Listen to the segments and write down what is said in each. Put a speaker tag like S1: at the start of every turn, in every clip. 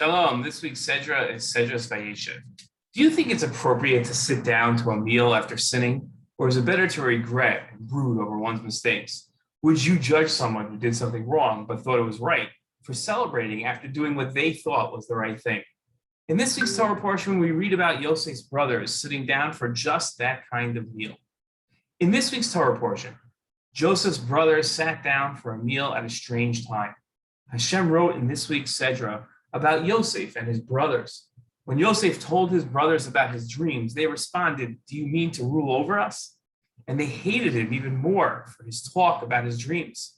S1: Shalom. This week's Sedra is Sedra Vayeshev. Do you think it's appropriate to sit down to a meal after sinning, or is it better to regret and brood over one's mistakes? Would you judge someone who did something wrong but thought it was right for celebrating after doing what they thought was the right thing? In this week's Torah portion, we read about Yosef's brothers sitting down for just that kind of meal. In this week's Torah portion, Joseph's brothers sat down for a meal at a strange time. Hashem wrote in this week's Sedra about Yosef and his brothers. When Yosef told his brothers about his dreams, they responded, "Do you mean to rule over us?" And they hated him even more for his talk about his dreams.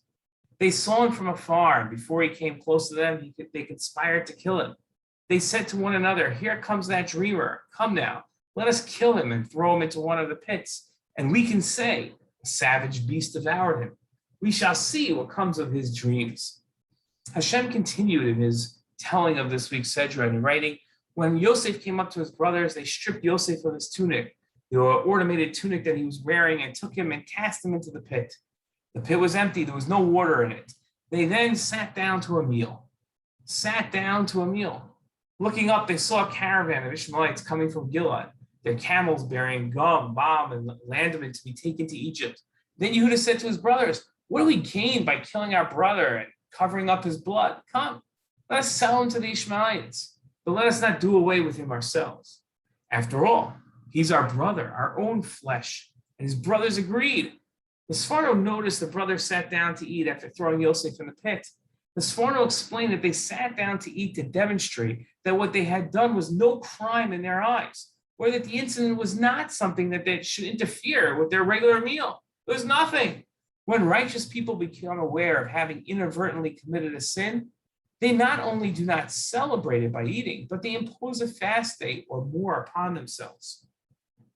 S1: They saw him from afar, and before he came close to them, they conspired to kill him. They said to one another, "Here comes that dreamer. Come now, let us kill him and throw him into one of the pits, and we can say, 'A savage beast devoured him.' We shall see what comes of his dreams." Hashem continued in his telling of this week's Sedra and writing, when Yosef came up to his brothers, they stripped Yosef of his tunic, the ornamented tunic that he was wearing, and took him and cast him into the pit. The pit was empty. There was no water in it. They then sat down to a meal. Looking up, they saw a caravan of Ishmaelites coming from Gilead, their camels bearing gum, balm, and liniment to be taken to Egypt. Then Yehuda said to his brothers, "What do we gain by killing our brother and covering up his blood? Come, let us sell him to the Ishmaelites, but let us not do away with him ourselves. After all, he's our brother, our own flesh." And his brothers agreed. The Sforno noticed the brothers sat down to eat after throwing Yosef in the pit. The Sforno explained that they sat down to eat to demonstrate that what they had done was no crime in their eyes, or that the incident was not something that they should interfere with their regular meal. It was nothing. When righteous people become aware of having inadvertently committed a sin, they not only do not celebrate it by eating, but they impose a fast day or more upon themselves.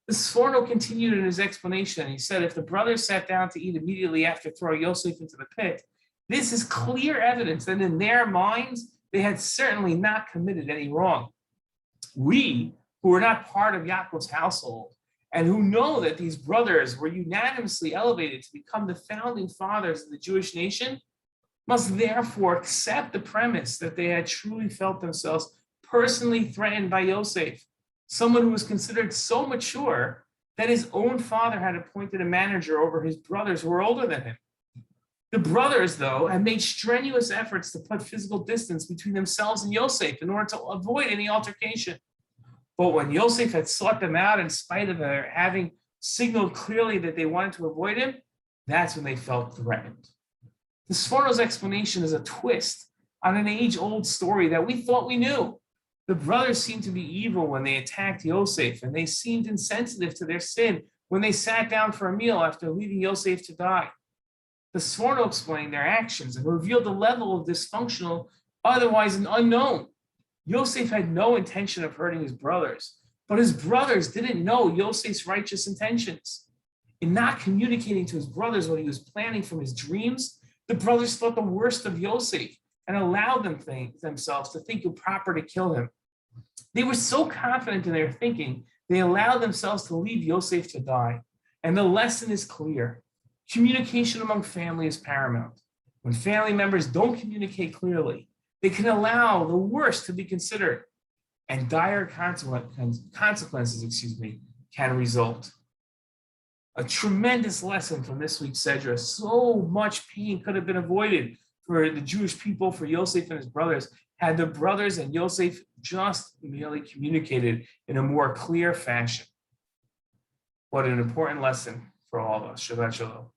S1: The Sforno continued in his explanation. He said, if the brothers sat down to eat immediately after throwing Yosef into the pit, this is clear evidence that in their minds, they had certainly not committed any wrong. We, who are not part of Yaakov's household, and who know that these brothers were unanimously elevated to become the founding fathers of the Jewish nation, must therefore accept the premise that they had truly felt themselves personally threatened by Yosef, someone who was considered so mature that his own father had appointed a manager over his brothers who were older than him. The brothers, though, had made strenuous efforts to put physical distance between themselves and Yosef in order to avoid any altercation. But when Yosef had sought them out in spite of their having signaled clearly that they wanted to avoid him, that's when they felt threatened. The Sforno's explanation is a twist on an age-old story that we thought we knew. The brothers seemed to be evil when they attacked Yosef, and they seemed insensitive to their sin when they sat down for a meal after leaving Yosef to die. The Sforno explained their actions and revealed the level of dysfunctional, otherwise an unknown. Yosef had no intention of hurting his brothers, but his brothers didn't know Yosef's righteous intentions. In not communicating to his brothers what he was planning from his dreams, the brothers thought the worst of Yosef and allowed themselves to think it proper to kill him. They were so confident in their thinking, they allowed themselves to leave Yosef to die. And the lesson is clear. Communication among family is paramount. When family members don't communicate clearly, they can allow the worst to be considered, and dire consequences can result. A tremendous lesson from this week's Sedra. So much pain could have been avoided for the Jewish people, for Yosef and his brothers, had the brothers and Yosef just merely communicated in a more clear fashion. What an important lesson for all of us. Shabbat Shalom.